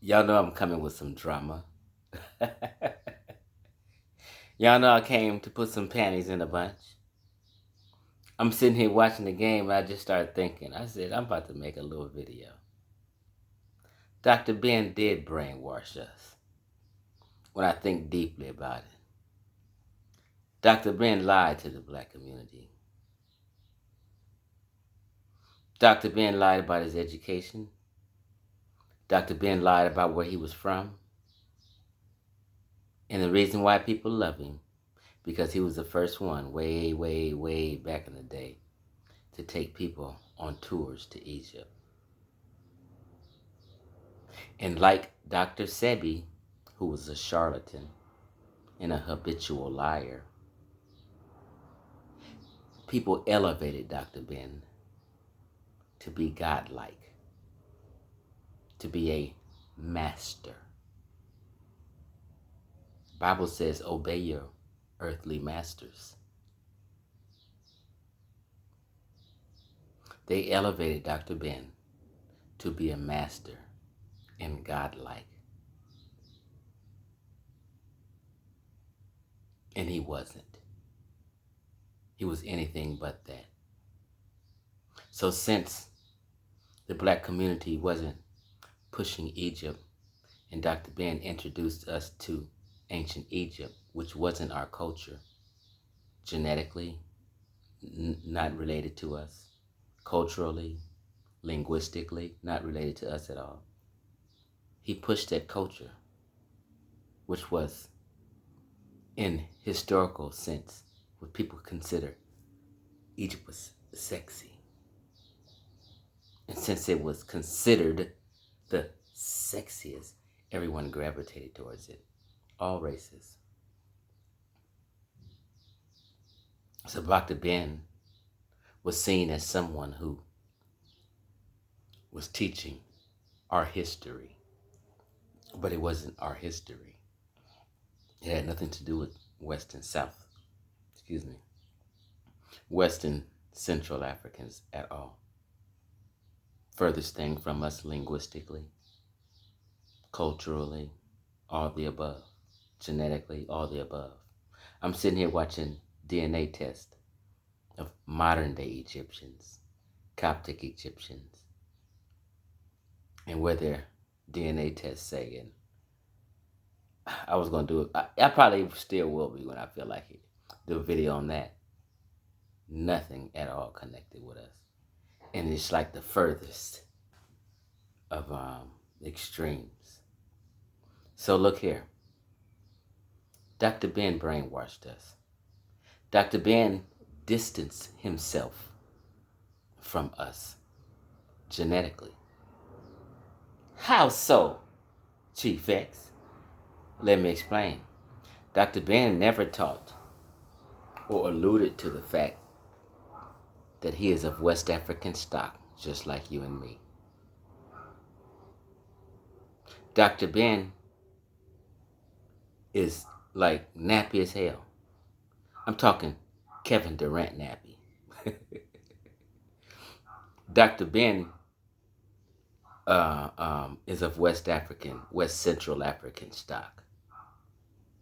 Y'all know I'm coming with some drama. Y'all know I came to put some panties in a bunch. I'm sitting here watching the game and I just started thinking. I said, I'm about to make a little video. Dr. Ben did brainwash us when I think deeply about it. Dr. Ben lied to the black community. Dr. Ben lied about his education. Dr. Ben lied about where he was from. And the reason why people love him, because he was the first one way, way, way back in the day to take people on tours to Egypt. And like Dr. Sebi, who was a charlatan and a habitual liar, people elevated Dr. Ben to be godlike, to be a master. The Bible says, obey your earthly masters. They elevated Dr. Ben to be a master and godlike. And he wasn't. He was anything but that. So since the black community wasn't pushing Egypt, and Dr. Ben introduced us to ancient Egypt, which wasn't our culture, genetically, not related to us, culturally, linguistically, not related to us at all. He pushed that culture, which was, in historical sense, what people consider Egypt was sexy. And since it was considered the sexiest, everyone gravitated towards it. All races. So Dr. Ben was seen as someone who was teaching our history. But it wasn't our history. It had nothing to do with West and South. West and Central Africans at all. Furthest thing from us linguistically, culturally, all the above. Genetically, all the above. I'm sitting here watching DNA tests of modern day Egyptians, Coptic Egyptians, and where their DNA tests say. And I was going to do it. I probably still will be when I feel like it. Do a video on that. Nothing at all connected with us. And it's like the furthest of extremes. So look here. Dr. Ben brainwashed us. Dr. Ben distanced himself from us genetically. How so, Chief X? Let me explain. Dr. Ben never taught or alluded to the fact that he is of West African stock, just like you and me. Dr. Ben is like nappy as hell. I'm talking Kevin Durant nappy. Dr. Ben is of West Central African stock.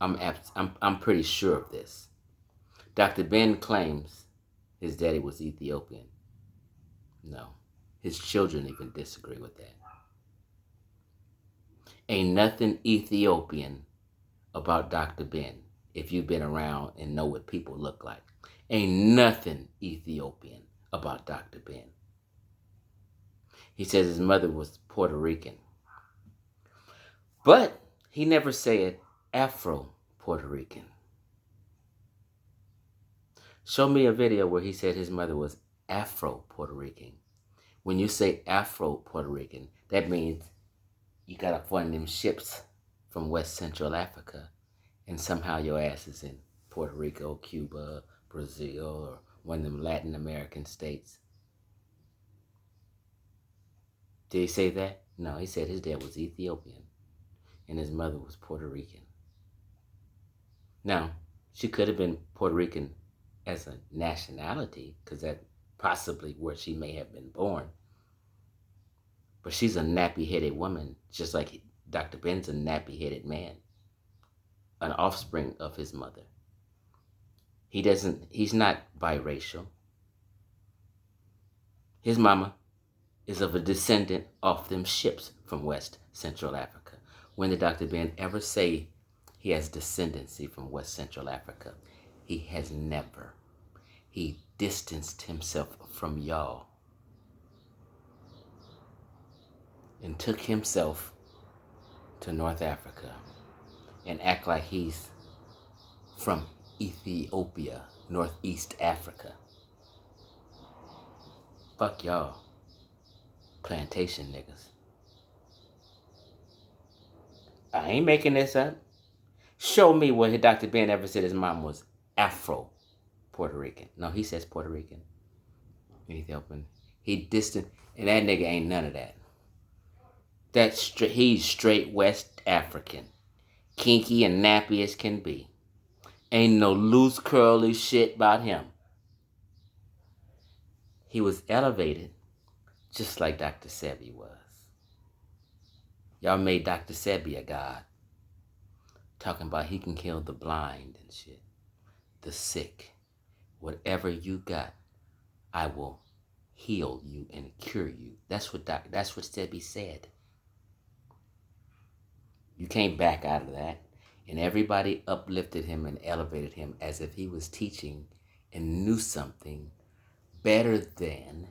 I'm pretty sure of this. Dr. Ben claims his daddy was Ethiopian. No, his children even disagree with that. Ain't nothing Ethiopian about Dr. Ben if you've been around and know what people look like. Ain't nothing Ethiopian about Dr. Ben. He says his mother was Puerto Rican. But he never said Afro-Puerto Rican. Show me a video where he said his mother was Afro-Puerto Rican. When you say Afro-Puerto Rican, that means you got up one of them ships from West Central Africa and somehow your ass is in Puerto Rico, Cuba, Brazil, or one of them Latin American states. Did he say that? No, he said his dad was Ethiopian and his mother was Puerto Rican. Now, she could have been Puerto Rican as a nationality, because that's possibly where she may have been born. But she's a nappy-headed woman, just like Dr. Ben's a nappy-headed man, an offspring of his mother. He's not biracial. His mama is of a descendant of them ships from West Central Africa. When did Dr. Ben ever say he has descendancy from West Central Africa? He has never. He distanced himself from y'all and took himself to North Africa and act like he's from Ethiopia, Northeast Africa. Fuck y'all, plantation niggas. I ain't making this up. Show me where Dr. Ben ever said his mom was Afro-Puerto Rican. No, he says Puerto Rican. Ethiopian. He distant, and that nigga ain't none of that. He's straight West African. Kinky and nappy as can be. Ain't no loose curly shit about him. He was elevated just like Dr. Sebi was. Y'all made Dr. Sebi a god. Talking about he can heal the blind and shit. The sick. Whatever you got, I will heal you and cure you. That's what Sebi said. You can't back out of that. And everybody uplifted him and elevated him as if he was teaching and knew something better than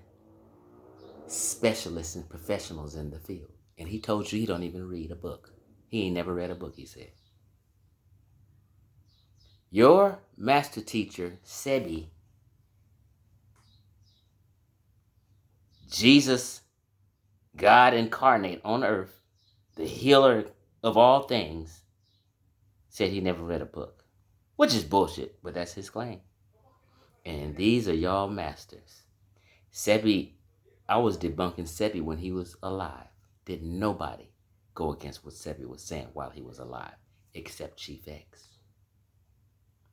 specialists and professionals in the field. And he told you he don't even read a book. He ain't never read a book, he said. Your master teacher, Sebi, Jesus, God incarnate on earth, the healer of all things, said he never read a book. Which is bullshit, but that's his claim. And these are y'all masters. Sebi, I was debunking Sebi when he was alive. Did nobody go against what Sebi was saying while he was alive, except Chief X.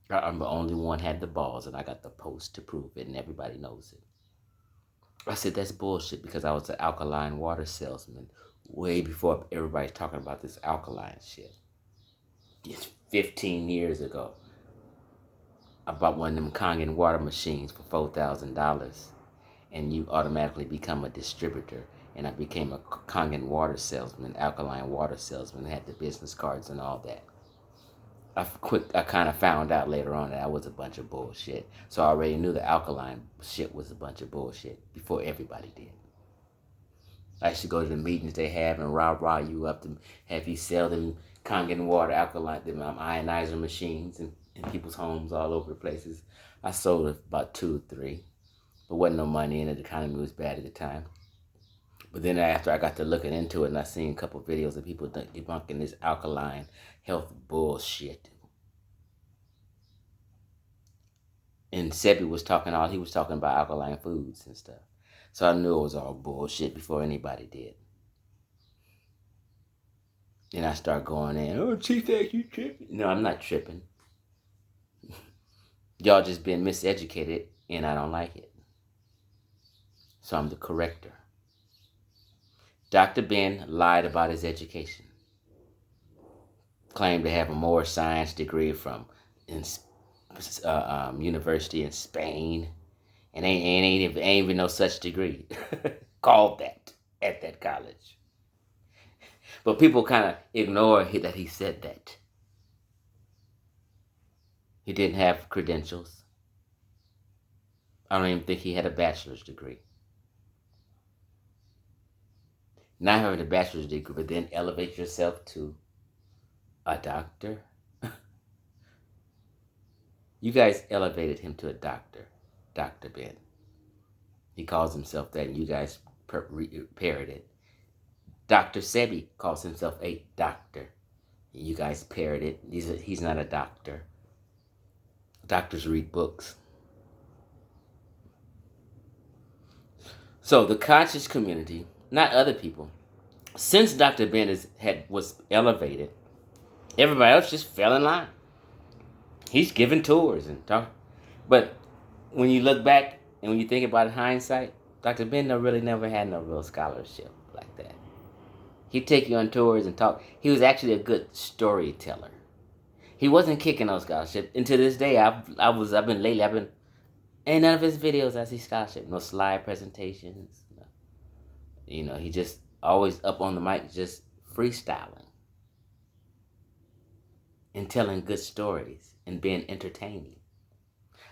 I'm the only one had the balls, and I got the post to prove it, and everybody knows it. I said, that's bullshit, because I was an alkaline water salesman way before everybody's talking about this alkaline shit. It's 15 years ago. I bought one of them Kangen water machines for $4,000, and you automatically become a distributor. And I became a Kangen water salesman, alkaline water salesman, had the business cards and all that. I kind of found out later on that was a bunch of bullshit. So I already knew the alkaline shit was a bunch of bullshit before everybody did. I used to go to the meetings they have and rah you up to have you sell them Kangen water, alkaline, them ionizer machines in people's homes all over the places. I sold about 2 or 3, but wasn't no money in it. The economy was bad at the time. But then after I got to looking into it, and I seen a couple of videos of people debunking this alkaline health bullshit. And Sebi was talking about alkaline foods and stuff. So I knew it was all bullshit before anybody did. And I start going in, oh, Chief X, you tripping? No, I'm not tripping. Y'all just been miseducated, and I don't like it. So I'm the corrector. Dr. Ben lied about his education. Claimed to have a more science degree from university in Spain. And ain't even no such degree. Called that at that college. But people kind of ignore that he said that. He didn't have credentials. I don't even think he had a bachelor's degree. Not having a bachelor's degree, but then elevate yourself to a doctor. You guys elevated him to a doctor, Dr. Ben. He calls himself that, and you guys parrot it. Dr. Sebi calls himself a doctor. You guys parrot it. He's not a doctor. Doctors read books. So the conscious community, not other people, since Dr. Ben was elevated, everybody else just fell in line. He's giving tours and talk. But when you look back and when you think about it, hindsight, Dr. Ben really never had no real scholarship like that. He'd take you on tours and talk. He was actually a good storyteller. He wasn't kicking on scholarship. And to this day, I've been lately, in none of his videos I see scholarship. No slide presentations. No. You know, he just always up on the mic, just freestyling and telling good stories and being entertaining.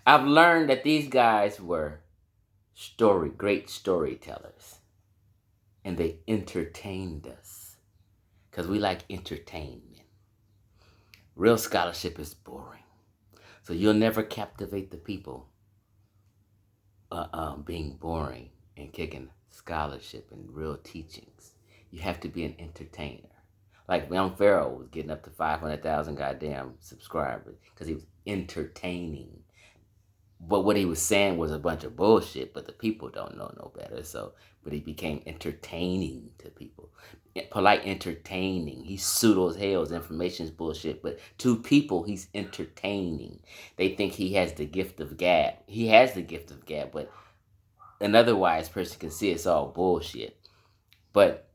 I've learned that these guys were great storytellers, and they entertained us because we like entertainment. Real scholarship is boring, so you'll never captivate the people being boring and kicking scholarship and real teachings. You have to be an entertainer. Like Young Pharaoh was getting up to 500,000 goddamn subscribers because he was entertaining. But what he was saying was a bunch of bullshit, but the people don't know no better. But he became entertaining to people. Polite entertaining. He's pseudo as hell. His information is bullshit, but to people, he's entertaining. They think he has the gift of gab. He has the gift of gab, but an otherwise person can see it's all bullshit. But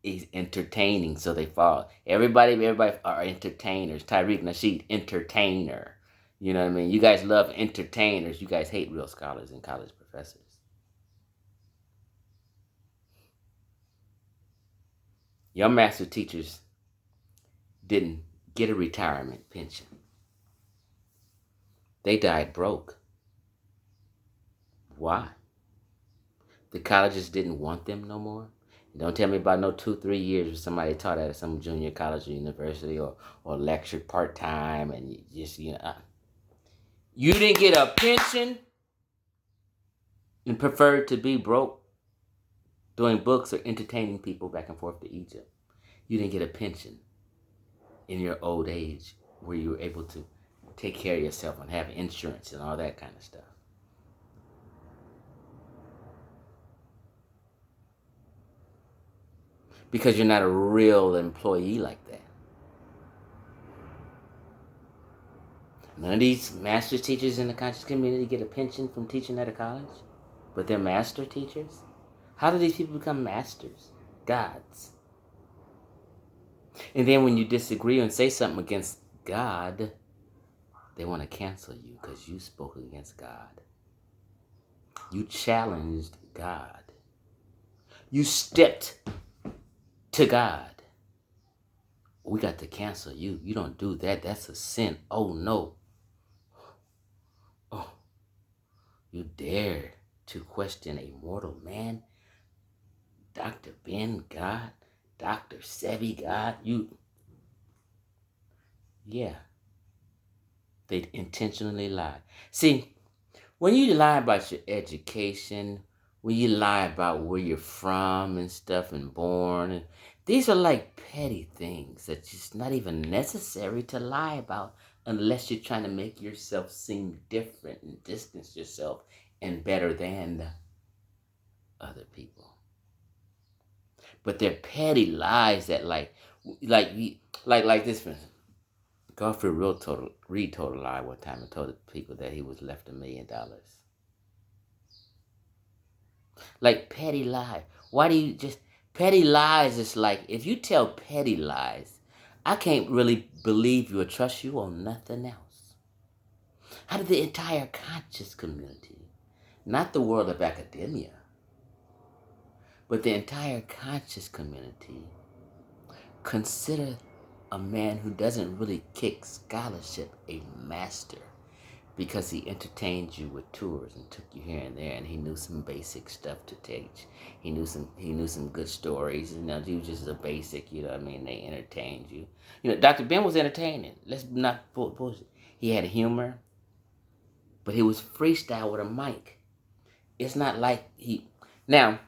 he's entertaining, so they fall. Everybody are entertainers. Tariq Nasheed, entertainer. You know what I mean? You guys love entertainers. You guys hate real scholars and college professors. Your master teachers didn't get a retirement pension. They died broke. Why? The colleges didn't want them no more. Don't tell me about no 2-3 years where somebody taught at some junior college or university or lectured part-time and you didn't get a pension and preferred to be broke doing books or entertaining people back and forth to Egypt. You didn't get a pension in your old age where you were able to take care of yourself and have insurance and all that kind of stuff. Because you're not a real employee like that. None of these master teachers in the conscious community get a pension from teaching at a college, but they're master teachers. How do these people become masters? Gods. And then when you disagree and say something against God, they want to cancel you because you spoke against God. You challenged God. You stepped to God. We got to cancel you. You don't do that. That's a sin. Oh, no. Oh, you dare to question a mortal man? Dr. Ben God? Dr. Sebi God? Yeah. They intentionally lie. See, when you lie about your education, when you lie about where you're from and stuff and born, these are like petty things that just not even necessary to lie about unless you're trying to make yourself seem different and distance yourself and better than other people. But they're petty lies that like this one. Godfrey Reed told a lie one time and told the people that he was left $1 million. Like petty lie. Why do you just petty lies? It's like if you tell petty lies, I can't really believe you or trust you on nothing else. How did the entire conscious community, not the world of academia, but the entire conscious community, consider a man who doesn't really kick scholarship a master because he entertained you with tours and took you here and there, and he knew some basic stuff to teach. He knew some good stories. You know, he was just a basic. You know what I mean? They entertained you. You know, Dr. Ben was entertaining. Let's not bullshit. He had humor, but he was freestyle with a mic. It's not like now.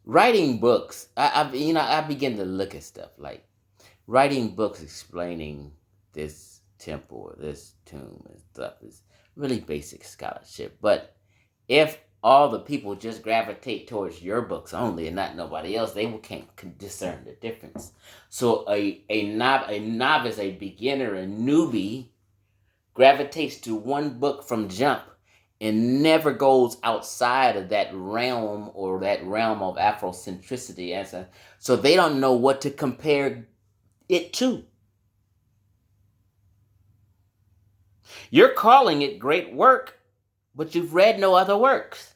Writing books, I begin to look at stuff like writing books explaining this temple or this tomb and stuff is really basic scholarship. But if all the people just gravitate towards your books only and not nobody else, they can't discern the difference. So a novice, a beginner, a newbie gravitates to one book from jump and never goes outside of that realm or that realm of Afrocentricity. So they don't know what to compare it to. You're calling it great work, but you've read no other works.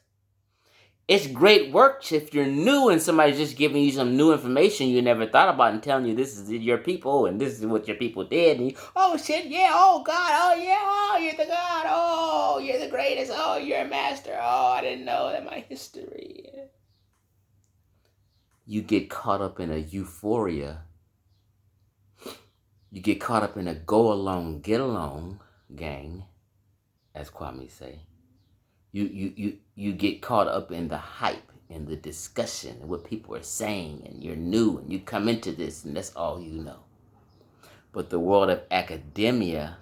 It's great work if you're new and somebody's just giving you some new information you never thought about and telling you this is your people and this is what your people did. And you, oh shit, yeah, oh God, oh yeah, oh you're the God, oh you're the greatest, oh you're a master, oh I didn't know that my history. You get caught up in a euphoria. You get caught up in a go along, get along gang, as Kwame say. You get caught up in the hype and the discussion and what people are saying, and you're new and you come into this and that's all you know. But the world of academia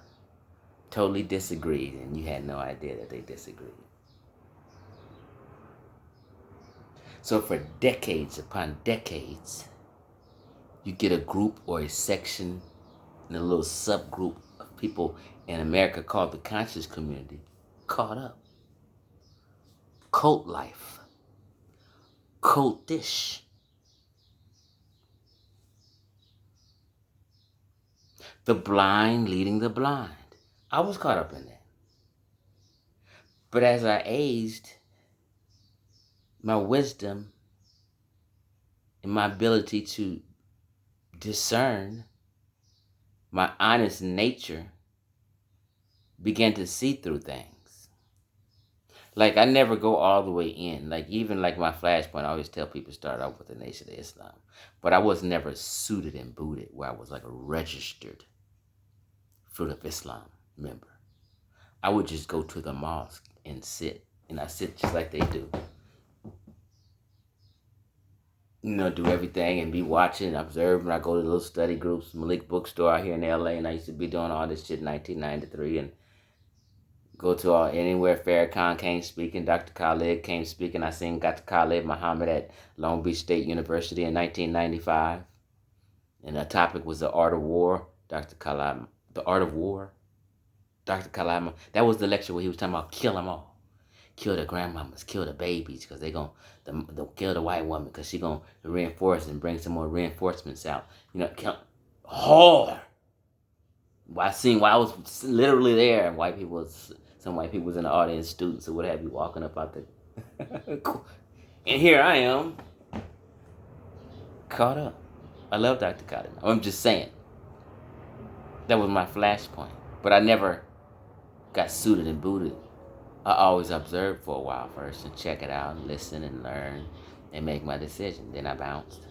totally disagreed, and you had no idea that they disagreed. So for decades upon decades, you get a group or a section and a little subgroup of people in America called the conscious community caught up. Cult life. Cultish. The blind leading the blind. I was caught up in that. But as I aged, my wisdom and my ability to discern, my honest nature began to see through things. Like, I never go all the way in. Like, even like my flashpoint, I always tell people start off with the Nation of Islam. But I was never suited and booted where I was like a registered Fruit of Islam member. I would just go to the mosque and sit. And I sit just like they do. You know, do everything and be watching, observing. I go to little study groups, Malik Bookstore out here in LA. And I used to be doing all this shit in 1993. And go to anywhere Farrakhan came speaking, Dr. Khalid came speaking. I seen Dr. Khalid Muhammad at Long Beach State University in 1995. And the topic was the art of war. Dr. Khalid, the art of war. Dr. Khalid, that was the lecture where he was talking about kill them all. Kill the grandmamas, kill the babies, because they're going to kill the white woman because she's going to reinforce and bring some more reinforcements out. You know, kill hard. While I was literally there, and some white people was in the audience, students or what have you, walking up out there. And here I am, caught up. I love Dr. Khalid. I'm just saying. That was my flashpoint. But I never got suited and booted. I always observed for a while first and check it out and listen and learn and make my decision. Then I bounced.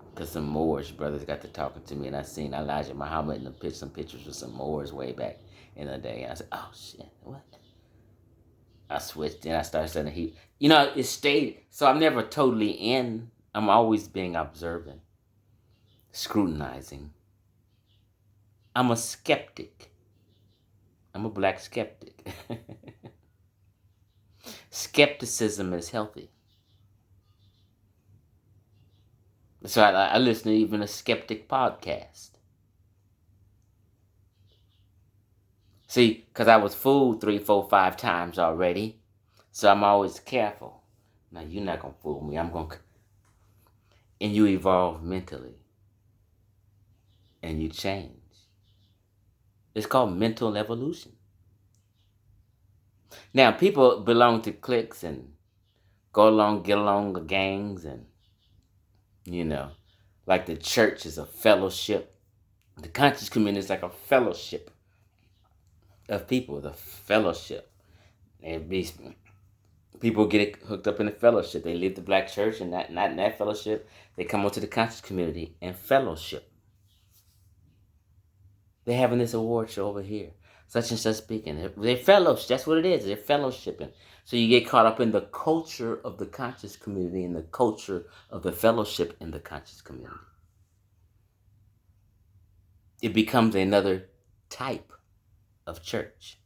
Because some Moorish brothers got to talking to me, and I seen Elijah Muhammad and some pictures with some Moors way back in the day. And I said, oh, shit, what? I switched, and I started studying Hebrew. You know, it stayed. So I'm never totally in. I'm always being observant, scrutinizing. I'm a skeptic. I'm a black skeptic. Skepticism is healthy. So I listen to even a skeptic podcast. See, because I was fooled 3, 4, 5 times already. So I'm always careful. Now, you're not going to fool me. And you evolve mentally. And you change. It's called mental evolution. Now, people belong to cliques and go along, get along with gangs, and, you know, like the church is a fellowship. The conscious community is like a fellowship of people, the fellowship. People get hooked up in the fellowship. They leave the black church and not in that fellowship. They come onto the conscious community and fellowship. They're having this award show over here. Such and such speaking. They're fellowship. That's what it is. They're fellowshipping. So you get caught up in the culture of the conscious community and the culture of the fellowship in the conscious community. It becomes another type of church.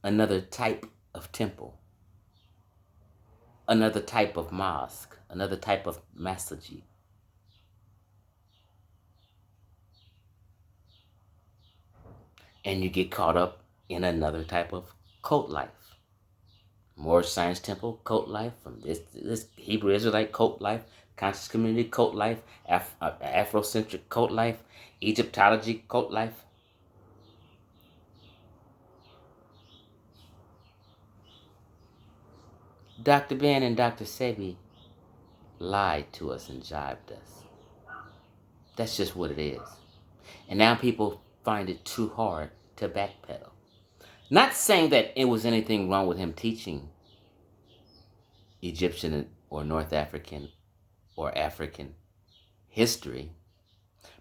Another type of temple. Another type of mosque. Another type of masjid. And you get caught up in another type of cult life. More Science Temple cult life, from this Hebrew Israelite cult life, conscious community cult life, Afrocentric cult life, Egyptology cult life. Dr. Ben and Dr. Sebi lied to us and jibed us. That's just what it is. And now people find it too hard to backpedal. Not saying that it was anything wrong with him teaching Egyptian or North African or African history,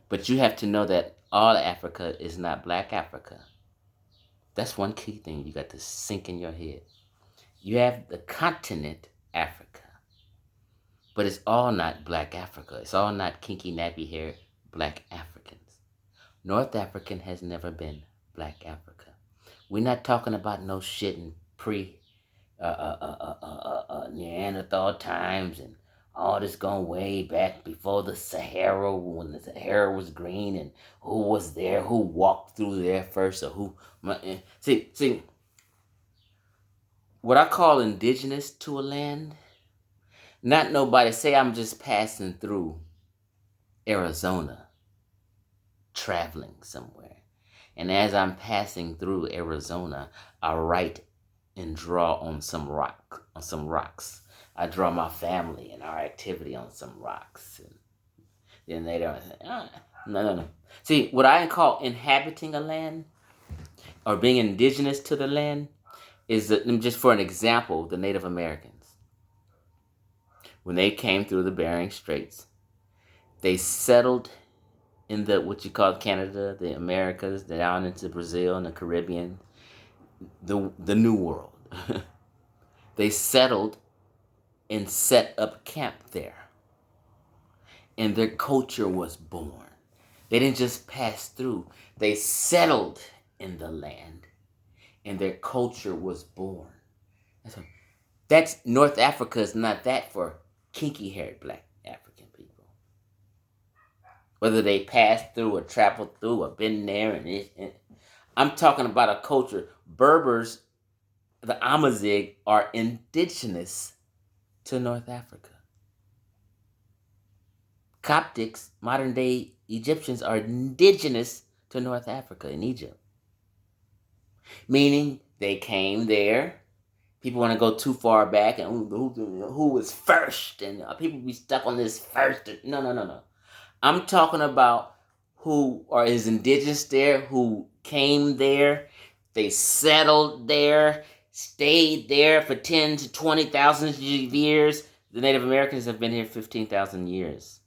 but you have to know that all Africa is not Black Africa. That's one key thing you got to sink in your head. You have the continent Africa, but it's all not Black Africa. It's all not kinky nappy hair Black Africans. North African has never been Black Africa. We're not talking about no shit in Neanderthal times and all this going way back before the Sahara, when the Sahara was green, and who was there, who walked through there first, or who. See, what I call indigenous to a land, not nobody. Say I'm just passing through Arizona, traveling somewhere, and as I'm passing through Arizona, I write and draw on some rocks. I draw my family and our activity on some rocks. And then they don't say, no. See, what I call inhabiting a land or being indigenous to the land is, just for an example, the Native Americans. When they came through the Bering Straits, they settled in what you call Canada, the Americas, down into Brazil and the Caribbean, the New World. They settled and set up camp there. And their culture was born. They didn't just pass through. They settled in the land. And their culture was born. That's North Africa is not that for kinky-haired Black African people. Whether they passed through or traveled through or been there. And I'm talking about a culture. Berbers, the Amazigh, are indigenous to North Africa. Coptics, modern day Egyptians, are indigenous to North Africa and Egypt. Meaning they came there. People want to go too far back and who was first, and people be stuck on this first. No. I'm talking about who is indigenous there, who came there, they settled there, stayed there for 10 to 20,000 years. The Native Americans have been here 15,000 years.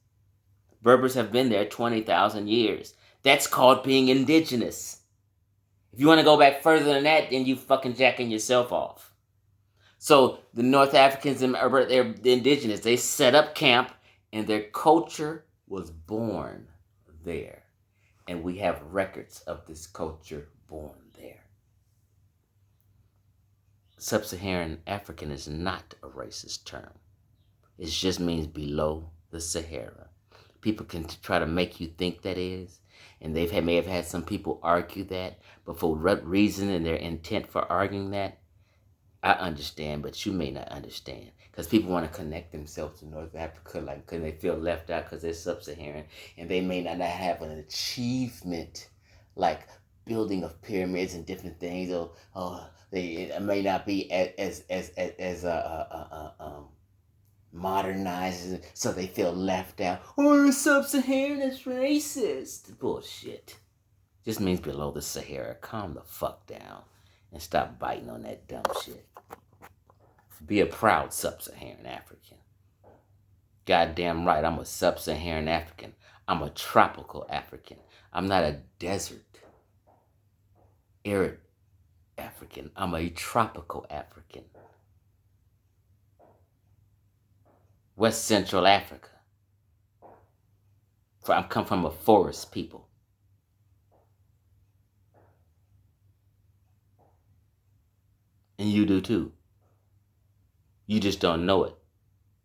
Berbers have been there 20,000 years. That's called being indigenous. If you want to go back further than that, then you fucking jacking yourself off. So the North Africans, they're indigenous. They set up camp, and their culture was born there. And we have records of this culture born there. Sub-Saharan African is not a racist term. It just means below the Sahara. People can try to make you think that is, and may have had some people argue that, but for what reason and their intent for arguing that, I understand, but you may not understand. Because people want to connect themselves to North Africa, like, because they feel left out because they're sub-Saharan, and they may not have an achievement like building of pyramids and different things, or they may not be as modernized, so they feel left out. Oh, sub-Saharan is racist. Bullshit. Just means below the Sahara. Calm the fuck down and stop biting on that dumb shit. Be a proud sub-Saharan African. Goddamn right, I'm a sub-Saharan African. I'm a tropical African. I'm not a desert, arid African. I'm a tropical African. West Central Africa. I come from a forest people. And you do too. You just don't know it.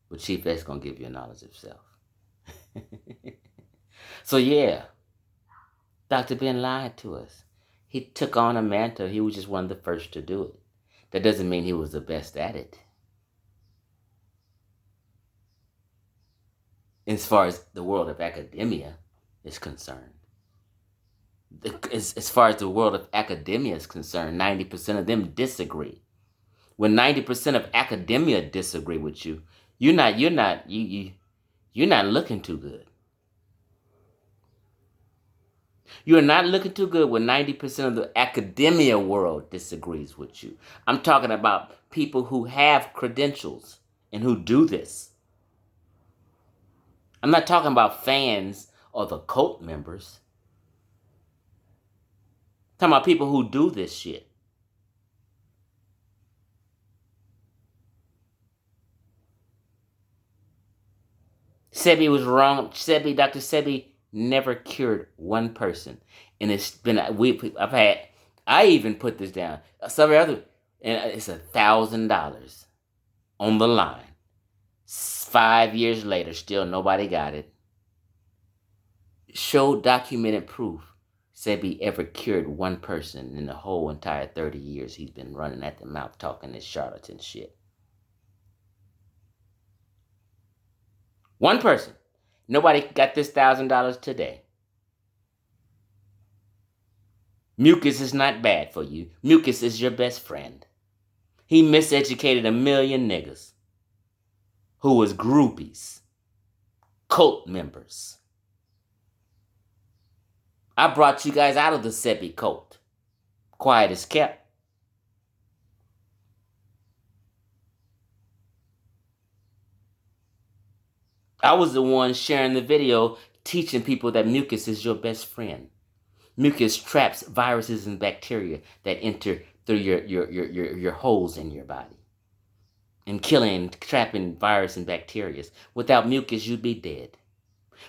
But Chief X gonna give you a knowledge of self. So yeah, Dr. Ben lied to us. He took on a mantle. He was just one of the first to do it. That doesn't mean he was the best at it. As far as the world of academia is concerned. As far as the world of academia is concerned, 90% of them disagree. When 90% of academia disagree with you, you're not looking too good. You're not looking too good when 90% of the academia world disagrees with you. I'm talking about people who have credentials and who do this. I'm not talking about fans or the cult members. I'm talking about people who do this shit. Sebi was wrong. Dr. Sebi never cured one person. And it's been, I even put this down. Some other, and it's $1,000 on the line. 5 years later, still nobody got it. Show documented proof Sebi ever cured one person in the whole entire 30 years he's been running at the mouth talking this charlatan shit. One person. Nobody got this $1,000 today. Mucus is not bad for you. Mucus is your best friend. He miseducated 1 million niggas who was groupies, cult members. I brought you guys out of the Sebi cult. Quiet as kept. I was the one sharing the video teaching people that mucus is your best friend. Mucus traps viruses and bacteria that enter through your holes in your body. And killing, trapping virus and bacteria. Without mucus, you'd be dead.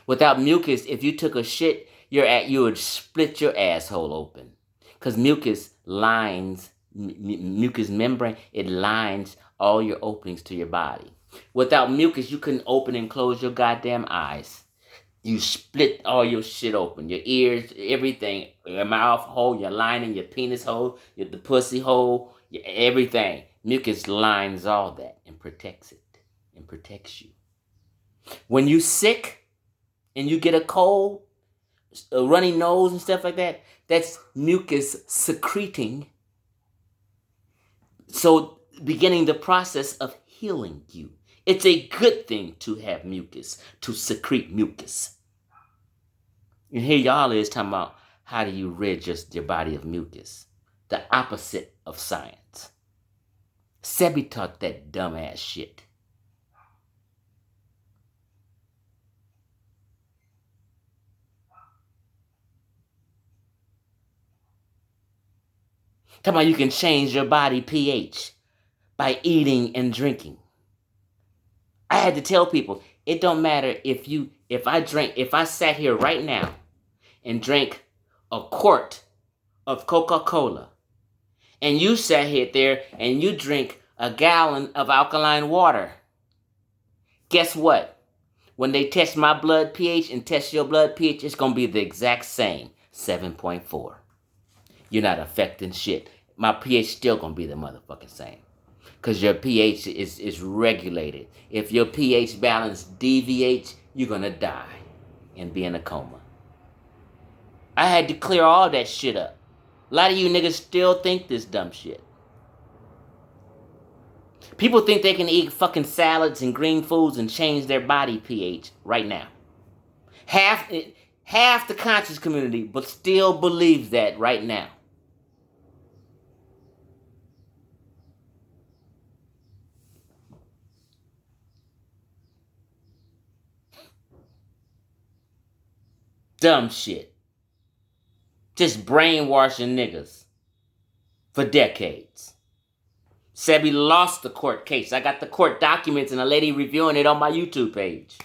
Without mucus, if you took a shit, you would split your asshole open. Because mucus lines, mucus membrane, it lines all your openings to your body. Without mucus, you couldn't open and close your goddamn eyes. You split all your shit open. Your ears, everything. Your mouth hole, your lining, your penis hole, the pussy hole, everything. Mucus lines all that and protects it. And protects you. When you sick and you get a cold, a runny nose and stuff like that, that's mucus secreting. So beginning the process of healing you. It's a good thing to have mucus, to secrete mucus. And here y'all is talking about how do you rid your body of mucus. The opposite of science. Sebi taught that dumbass shit. Talking about you can change your body pH by eating and drinking. I had to tell people, it don't matter if I sat here right now and drank a quart of Coca-Cola, and you sat here there and you drink a gallon of alkaline water. Guess what? When they test my blood pH and test your blood pH, it's going to be the exact same, 7.4. You're not affecting shit. My pH still going to be the motherfucking same. Because your pH is regulated. If your pH balance deviates, you're going to die and be in a coma. I had to clear all that shit up. A lot of you niggas still think this dumb shit. People think they can eat fucking salads and green foods and change their body pH right now. Half the conscious community but still believes that right now. Dumb shit. Just brainwashing niggas for decades. Sebi lost the court case. I got the court documents and a lady reviewing it on my YouTube page.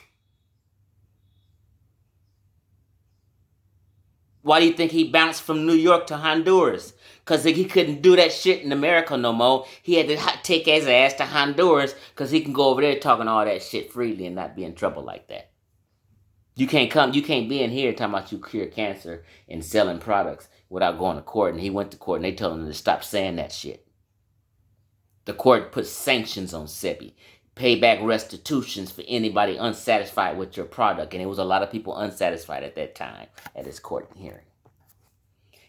Why do you think he bounced from New York to Honduras? Because he couldn't do that shit in America no more. He had to take his ass to Honduras because he can go over there talking all that shit freely and not be in trouble like that. You can't be in here talking about you cure cancer and selling products without going to court, and he went to court, and they told him to stop saying that shit. The court put sanctions on Sebi. Pay back restitutions for anybody unsatisfied with your product. And there was a lot of people unsatisfied at that time at his court hearing.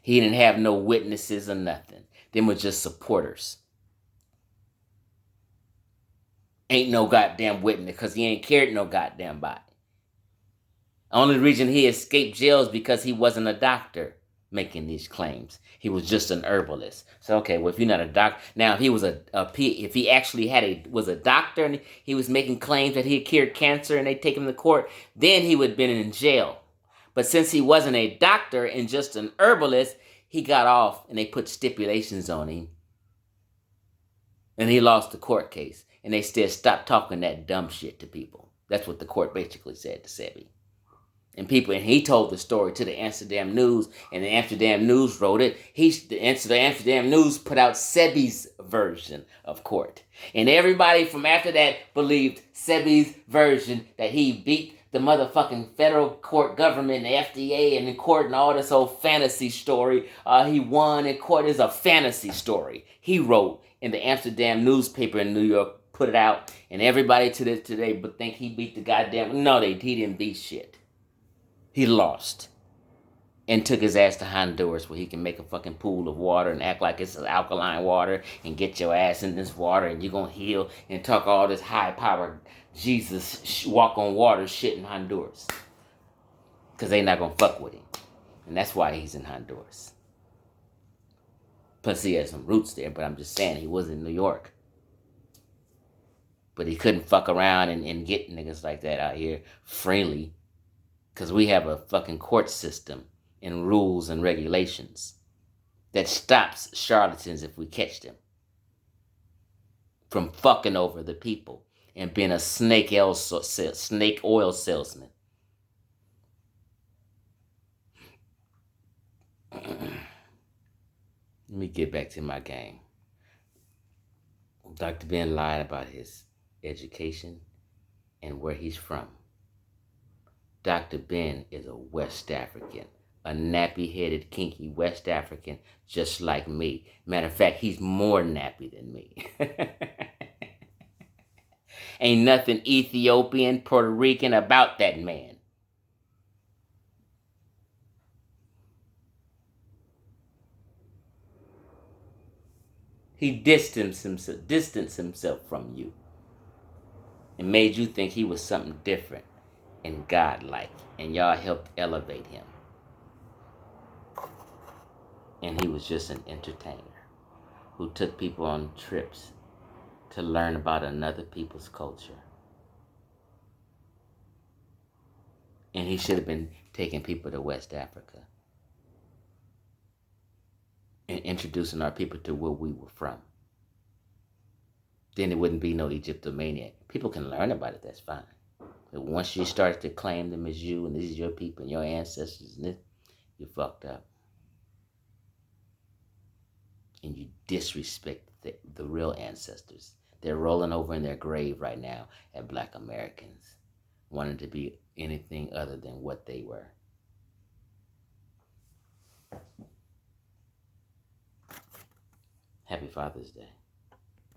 He didn't have no witnesses or nothing. Them were just supporters. Ain't no goddamn witness because he ain't carried no goddamn body. Only reason he escaped jail is because he wasn't a doctor making these claims. He was just an herbalist. So okay, well if you're not a doctor, now if he was if he actually was a doctor and he was making claims that he had cured cancer and they take him to court, then he would have been in jail. But since he wasn't a doctor and just an herbalist, he got off and they put stipulations on him. And he lost the court case. And they still stopped talking that dumb shit to people. That's what the court basically said to Sebi. And he told the story to the Amsterdam News, and the Amsterdam News wrote it. The Amsterdam News put out Sebi's version of court. And everybody from after that believed Sebi's version, that he beat the motherfucking federal court government, the FDA, and in court, and all this old fantasy story. He won in court is a fantasy story. He wrote in the Amsterdam newspaper in New York, put it out, and everybody to this today but think he beat the goddamn. No, he didn't beat shit. He lost and took his ass to Honduras where he can make a fucking pool of water and act like it's alkaline water and get your ass in this water and you're going to heal and talk all this high-powered Jesus walk on water shit in Honduras. Because they not going to fuck with him. And that's why he's in Honduras. Plus he has some roots there, but I'm just saying he was in New York. But he couldn't fuck around and get niggas like that out here freely. Because we have a fucking court system and rules and regulations that stops charlatans if we catch them from fucking over the people and being a snake oil salesman. Let me get back to my game. Dr. Ben lied about his education and where he's from. Dr. Ben is a West African, a nappy-headed, kinky West African, just like me. Matter of fact, he's more nappy than me. Ain't nothing Ethiopian, Puerto Rican about that man. He distanced himself from you and made you think he was something different and godlike, and y'all helped elevate him. And he was just an entertainer who took people on trips to learn about another people's culture. And he should have been taking people to West Africa and introducing our people to where we were from. Then there wouldn't be no Egyptomania. People can learn about it, that's fine. But once you start to claim them as you, and this is your people and your ancestors, and this, you're fucked up. And you disrespect the real ancestors. They're rolling over in their grave right now at Black Americans, wanting to be anything other than what they were. Happy Father's Day.